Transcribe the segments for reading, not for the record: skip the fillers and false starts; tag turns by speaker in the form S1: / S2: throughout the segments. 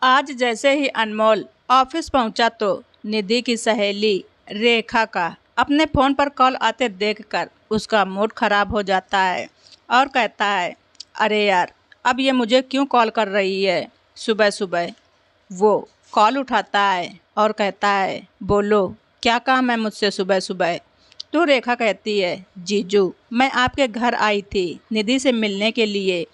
S1: आज जैसे ही अनमोल ऑफिस पहुंचा तो निधि की सहेली रेखा का अपने फ़ोन पर कॉल आते देखकर उसका मूड खराब हो जाता है और कहता है, अरे यार, अब ये मुझे क्यों कॉल कर रही है सुबह सुबह। वो कॉल उठाता है और कहता है, बोलो क्या काम है मुझसे सुबह सुबह। तो रेखा कहती है, जीजू मैं आपके घर आई थी निधि से मिलने के लिए।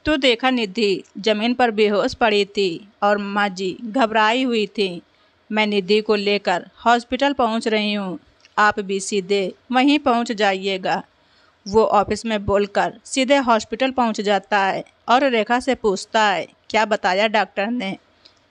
S1: तो देखा निधि जमीन पर बेहोश पड़ी थी और माँ जी घबराई हुई थी। मैं निधि को लेकर हॉस्पिटल पहुँच रही हूँ, आप भी सीधे वहीं पहुँच जाइएगा। वो ऑफिस में बोलकर सीधे हॉस्पिटल पहुँच जाता है और रेखा से पूछता है, क्या बताया डॉक्टर ने।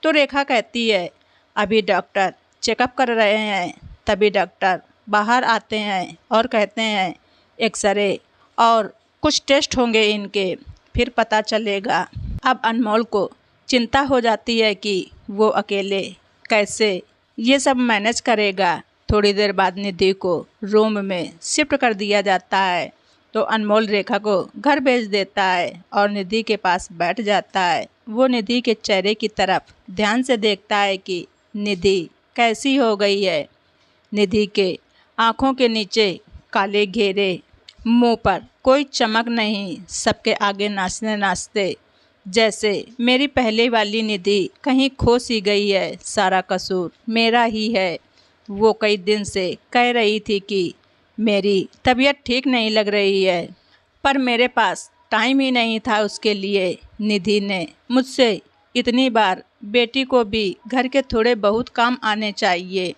S1: तो रेखा कहती है, अभी डॉक्टर चेकअप कर रहे हैं। तभी डॉक्टर बाहर आते हैं और कहते हैं, एक्सरे और कुछ टेस्ट होंगे इनके, फिर पता चलेगा। अब अनमोल को चिंता हो जाती है कि वो अकेले कैसे ये सब मैनेज करेगा। थोड़ी देर बाद निधि को रूम में शिफ्ट कर दिया जाता है तो अनमोल रेखा को घर भेज देता है और निधि के पास बैठ जाता है। वो निधि के चेहरे की तरफ ध्यान से देखता है कि निधि कैसी हो गई है। निधि के आँखों के नीचे काले घेरे, मुंह पर कोई चमक नहीं, सबके आगे नाचते नाचते जैसे मेरी पहले वाली निधि कहीं खो सी गई है, सारा कसूर मेरा ही है। वो कई दिन से कह रही थी कि मेरी तबीयत ठीक नहीं लग रही है, पर मेरे पास टाइम ही नहीं था उसके लिए। निधि ने मुझसे इतनी बार बेटी को भी घर के थोड़े बहुत काम आने चाहिए।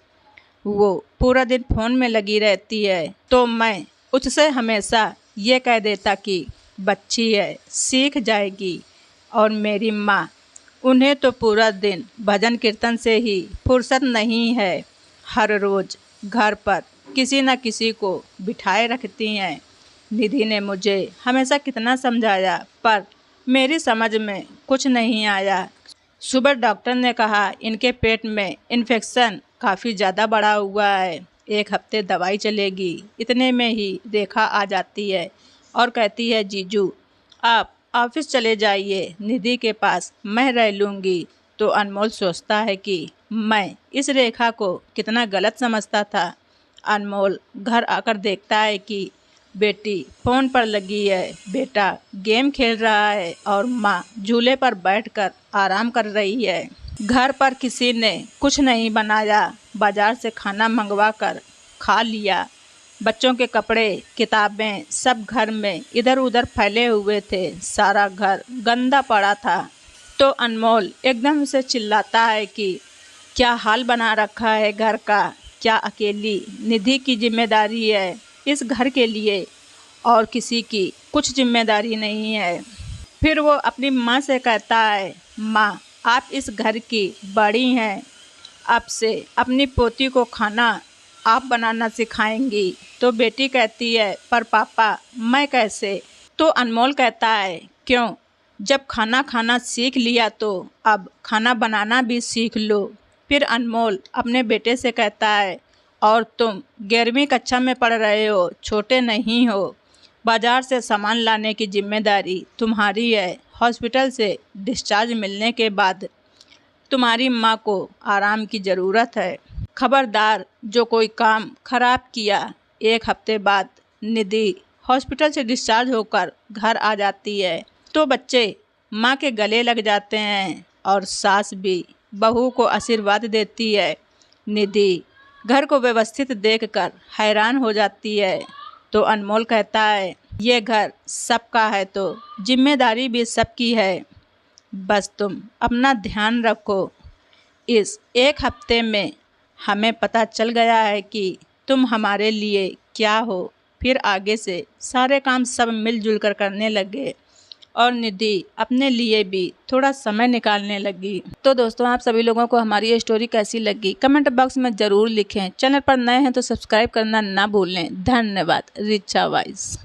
S1: वो पूरा दिन फ़ोन में लगी रहती है तो मैं उससे हमेशा ये कह देता कि बच्ची है, सीख जाएगी। और मेरी माँ, उन्हें तो पूरा दिन भजन कीर्तन से ही फुर्सत नहीं है। हर रोज़ घर पर किसी न किसी को बिठाए रखती हैं। निधि ने मुझे हमेशा कितना समझाया पर मेरी समझ में कुछ नहीं आया। सुबह डॉक्टर ने कहा इनके पेट में इन्फेक्शन काफ़ी ज़्यादा बढ़ा हुआ है, 1 हफ्ते दवाई चलेगी। इतने में ही रेखा आ जाती है और कहती है, जीजू आप ऑफिस चले जाइए, निधि के पास मैं रह लूँगी। तो अनमोल सोचता है कि मैं इस रेखा को कितना गलत समझता था। अनमोल घर आकर देखता है कि बेटी फ़ोन पर लगी है, बेटा गेम खेल रहा है और माँ झूले पर बैठकर आराम कर रही है। घर पर किसी ने कुछ नहीं बनाया, बाजार से खाना मंगवा कर खा लिया। बच्चों के कपड़े, किताबें सब घर में इधर उधर फैले हुए थे, सारा घर गंदा पड़ा था। तो अनमोल एकदम से चिल्लाता है कि क्या हाल बना रखा है घर का, क्या अकेली निधि की जिम्मेदारी है इस घर के लिए और किसी की कुछ जिम्मेदारी नहीं है। फिर वो अपनी माँ से कहता है, माँ आप इस घर की बड़ी हैं, अब से अपनी पोती को खाना आप बनाना सिखाएंगी। तो बेटी कहती है, पर पापा मैं कैसे। तो अनमोल कहता है, क्यों, जब खाना खाना सीख लिया तो अब खाना बनाना भी सीख लो। फिर अनमोल अपने बेटे से कहता है, और तुम 11वीं कक्षा में पढ़ रहे हो, छोटे नहीं हो। बाजार से सामान लाने की जिम्मेदारी तुम्हारी है। हॉस्पिटल से डिस्चार्ज मिलने के बाद तुम्हारी माँ को आराम की ज़रूरत है। खबरदार जो कोई काम खराब किया। 1 हफ्ते बाद निधि हॉस्पिटल से डिस्चार्ज होकर घर आ जाती है तो बच्चे माँ के गले लग जाते हैं और सास भी बहू को आशीर्वाद देती है। निधि घर को व्यवस्थित देखकर हैरान हो जाती है तो अनमोल कहता है, ये घर सबका है तो जिम्मेदारी भी सबकी है, बस तुम अपना ध्यान रखो। इस 1 हफ्ते में हमें पता चल गया है कि तुम हमारे लिए क्या हो। फिर आगे से सारे काम सब मिलजुल कर करने लगे और निधि अपने लिए भी थोड़ा समय निकालने लगी। तो दोस्तों, आप सभी लोगों को हमारी ये स्टोरी कैसी लगी कमेंट बॉक्स में ज़रूर लिखें। चैनल पर नए हैं तो सब्सक्राइब करना ना भूलें। धन्यवाद। रिचा वाइज।